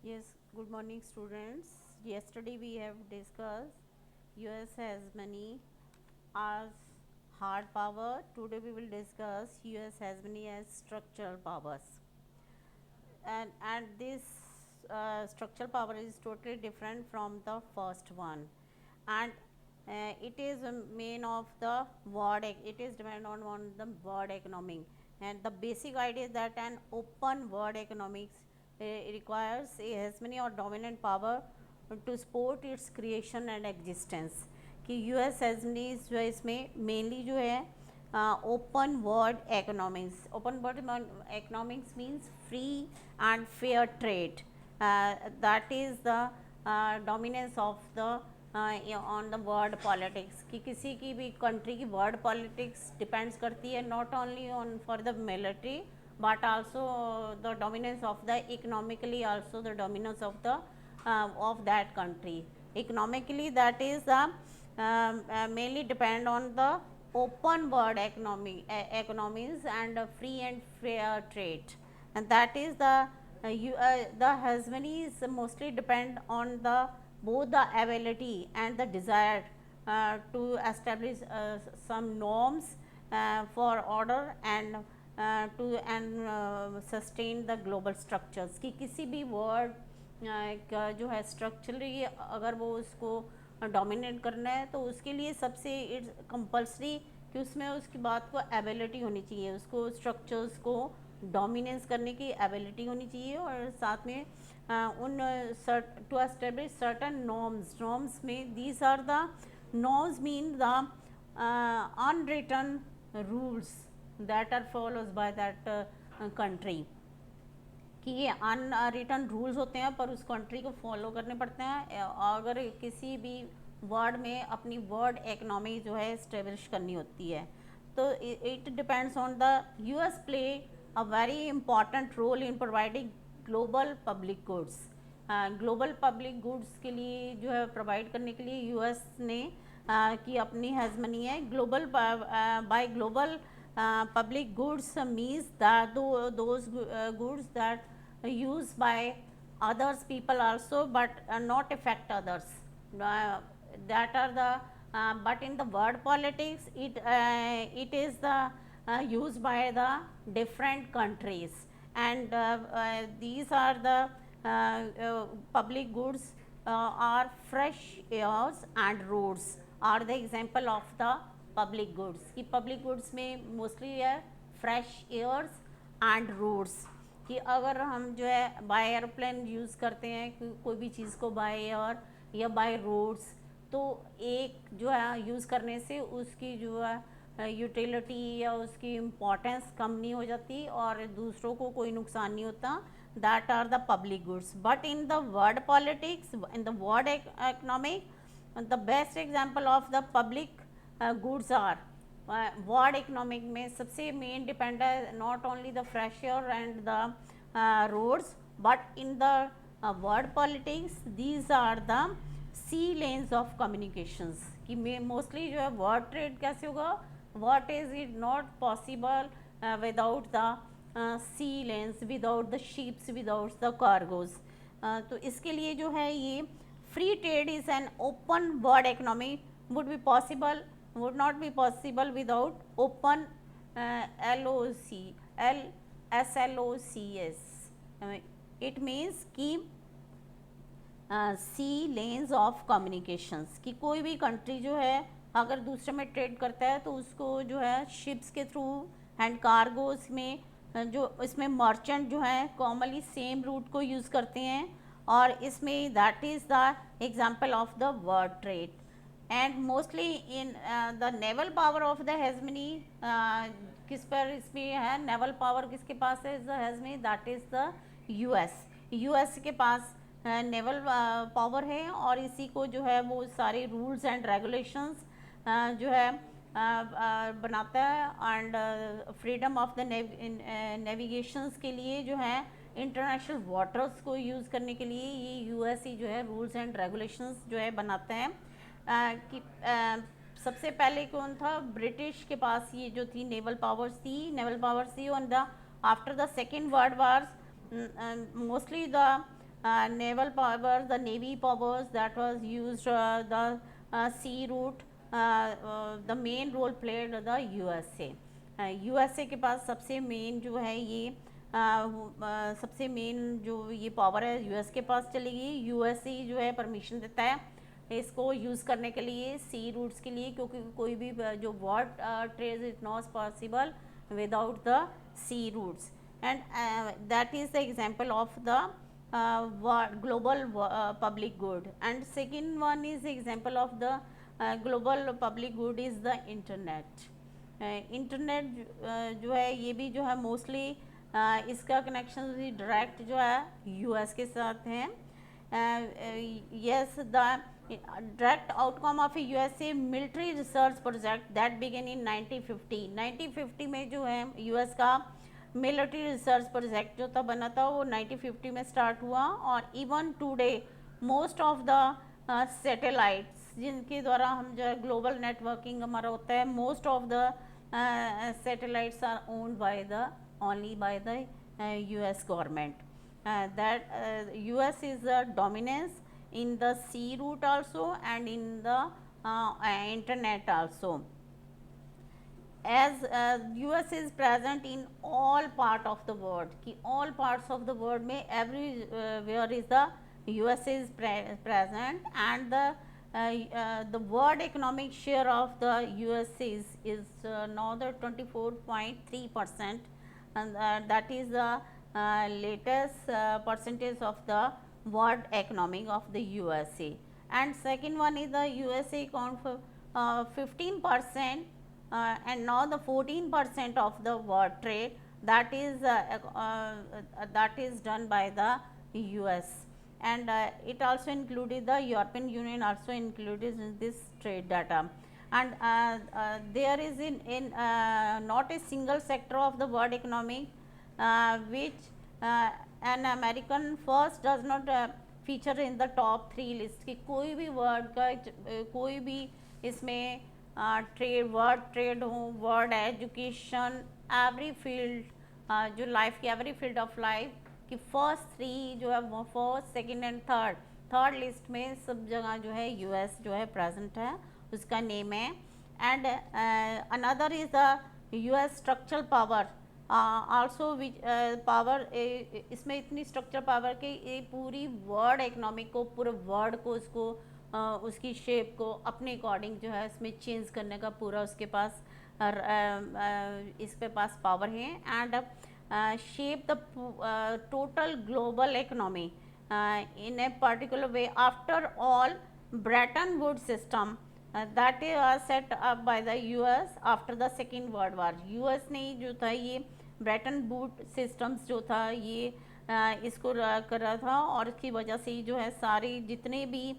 Yes, good morning students. Yesterday we have discussed US has many as hard power. Today we will discuss US has many as structural powers. And this structural power is totally different from the first one. And it is a main of the it is depend on the world economic, and the basic idea is that an open world economics requires a has many or dominant power to support its creation and existence. कि US एजनीज जो है इसमें mainly जो है open world economics. Open world economics means free and fair trade. That is the dominance of the on the world politics. कि किसी की भी कंट्री की वर्ल्ड पॉलिटिक्स डिपेंड्स करती है not only on for the military but also the dominance of the economically, also the dominance of the of that country. Economically, that is mainly depend on the open world economies and free and fair trade, and that is the hegemonies mostly depend on the both the ability and the desire to establish some norms for order and to and sustain the global structures. कि किसी भी word का जो है structurally अगर वो उसको dominate करना है तो उसके लिए सबसे इट्स कंपल्सरी कि उसमें उसकी बात को एबिलिटी होनी चाहिए, उसको स्ट्रक्चर्स को डोमिनेंस करने की एबिलिटी होनी चाहिए, और साथ में उन टू एस्टेब्लिश सर्टन नॉर्म्स में these are the norms mean the unwritten rules that are follows by that country. कि ये अनरिटन रूल्स होते हैं पर उस कंट्री को फॉलो करने पड़ते हैं अगर किसी भी वर्ड में अपनी वर्ड इकोनॉमी जो है इस्टेब्लिश करनी होती है. तो it depends on the US play a very important role in providing global public goods. Global public goods के लिए जो है प्रोवाइड करने के लिए यूएस ने की अपनी हेजमनी है. Global by global public goods means that those goods that used by others people also but not affect others. That are the but in the world politics it is the used by the different countries, and these are the public goods are fresh airs and roads are the example of the public goods. कि public goods में mostly है fresh years and roads. कि अगर हम जो है bye airplane use करते हैं कोई भी चीज़ को बाय एयर या बाय रोड्स, तो एक जो है यूज़ करने से उसकी जो है यूटिलिटी या उसकी इम्पोर्टेंस कम नहीं हो जाती और दूसरों को कोई नुकसान नहीं होता. That are the public goods. But in the world politics, in the world economic, the best example of the public goods are world economic में सबसे मेन डिपेंड है not only the fresh air and the roads but in the world politics these are the sea lanes of communications. कि mostly जो है world trade कैसे होगा, what is it not possible without the sea lens, without the ships, without the cargoes. तो इसके लिए जो है ये free trade is an open world economy would be possible, would not be possible without open SLOCs. It means कि सी lanes of communications. कि कोई भी कंट्री जो है अगर दूसरे में ट्रेड करता है तो उसको जो है शिप्स के थ्रू एंड कार्गोस में जो इसमें मर्चेंट जो है कॉमनली सेम रूट को यूज़ करते हैं, और इसमें that is the example of the world trade. And mostly in the naval power of the hegemony किस पर इसमें है, नेवल पावर किसके पास है the hegemony, that is the US. US के पास नेवल पावर है और इसी को जो है वो सारे रूल्स एंड रेगुलेशंस जो है बनाता है. And freedom of the navigations के लिए जो है इंटरनेशनल वाटर्स को यूज़ करने के लिए ये यूएस ही जो है रूल्स एंड रेगुलेशंस जो है बनाते हैं. कि सबसे पहले कौन था, ब्रिटिश के पास ये जो थी नेवल पावर्स थी on the after the second world wars. Mostly the naval power, the navy powers that was used, the sea route, the main role played the USA. USA के पास सबसे मेन जो है ये सबसे मेन जो ये power है यूएस के पास चलेगी. यूएसए जो है परमिशन देता है इसको यूज़ करने के लिए सी रूट्स के लिए, क्योंकि कोई भी जो world trade is not possible without the sea routes. And that is the example of the global public good. And second one is example of the global public good is the internet. Internet जो है ये भी जो है mostly इसका connection भी direct जो है यूएस के साथ है. Yes, the direct outcome of USA military research project that began in 1950 में जो है यूएस का मिलिट्री रिसर्च प्रोजेक्ट जो था बना था वो 1950 में स्टार्ट हुआ. और even today most of the satellites जिनके द्वारा हम जो है ग्लोबल नेटवर्किंग हमारा होता है, most of the satellites are owned by the only by the US government. That US is the dominance in the sea route also and in the internet also. As US is present in all part of the world, कि all parts of the world में everywhere is the US is present, and the world economic share of the US is now the 24.3%, and that is the latest percentage of the world economic of the USA. And second one is the USA account for 15%, and now the 14% of the world trade that is done by the US. And it also included the European Union also included in this trade data. And there is in not a single sector of the world economy which an American first does not feature in the top 3 list. कि कोई भी word का कोई भी इसमें trade, word trade हो, word education, every field जो life की एवरी फील्ड ऑफ लाइफ कि फर्स्ट 3 जो है वो first second and third list में सब जगह जो है यूएस जो है प्रेजेंट है, उसका नेम है. And another is the US structural power also which power, इसमें इतनी स्ट्रक्चर पावर कि ये पूरी वर्ल्ड इकोनॉमिक को, पूरे वर्ल्ड को उसको उसकी शेप को अपने अकॉर्डिंग जो है इसमें चेंज करने का पूरा उसके पास इसके पास पावर है. And shape the total global economy in a particular way after all Bretton Woods system that is set up by the US after the Second World War. US ने जो था ये ब्रेटन वुड सिस्टम्स जो था ये इसको कर रहा था, और इसकी वजह से जो है सारे जितने भी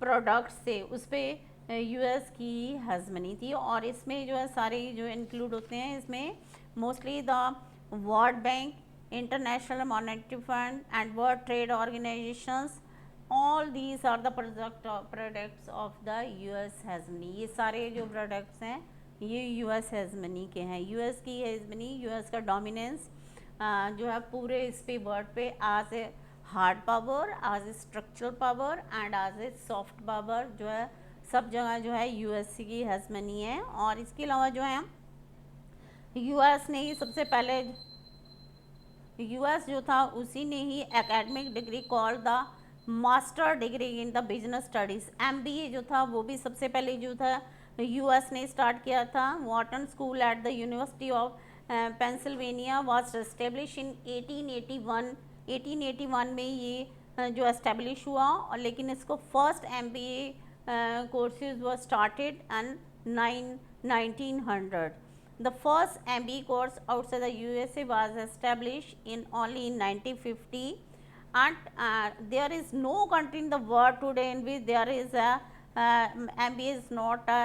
प्रोडक्ट्स थे उस पर यूएस की हेजमनी थी. और इसमें जो है सारे जो इंक्लूड होते हैं इसमें mostly the World Bank, International Monetary Fund and World Trade Organizations. All these are the products of the US hegemony. ये सारे जो products हैं ये US hegemony के हैं. US की hegemony, US का dominance जो है पूरे इस पे वर्ल्ड पे as a hard power, as a structural power and as a soft power जो है सब जगह जो है US की hegemony है. और इसके अलावा जो है यूएस ने ही सबसे पहले यूएस जो था उसी ने ही academic degree called the master degree in the business studies, MBA जो था वो भी सबसे पहले जो था यूएस ने स्टार्ट किया था. Wharton School at the University of Pennsylvania was establish in 1881 में ये जो एस्टेब्लिश हुआ. और लेकिन इसको first MBA courses were started in 1900. The first MBA course outside the USA was established only in 1950, and there is no country in the world today in which there is a MBA is not a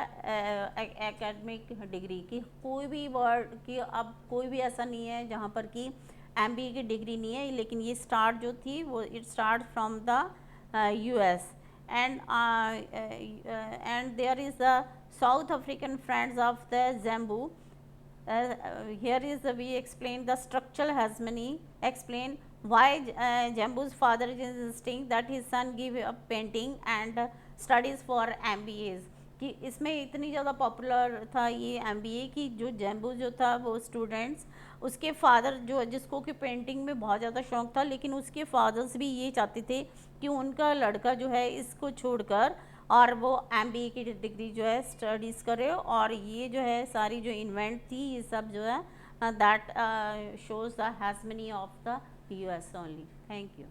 academic degree. कि कोई भी word की अब कोई भी ऐसा नहीं है जहाँ पर कि MBA की डिग्री नहीं है, लेकिन ये स्टार्ट जो थी वो it start from the US. And there is the South African Friends of the Zambu. Here is we explain the structural hegemony, explain Why Jambu's father is insisting that his son give up painting and studies for MBAs, कि इसमें इतनी ज़्यादा popular था ये MBA कि जो जम्बू जो था वो स्टूडेंट्स, उसके फादर जो जिसको कि पेंटिंग में बहुत ज़्यादा शौक था, लेकिन उसके फादर्स भी ये चाहते थे कि उनका लड़का जो है इसको छोड़कर और वो MBA की डिग्री जो है स्टडीज़ करे, और ये जो है सारी जो इन्वेंट थी ये सब जो है that shows the hegemony of the US only. Thank you.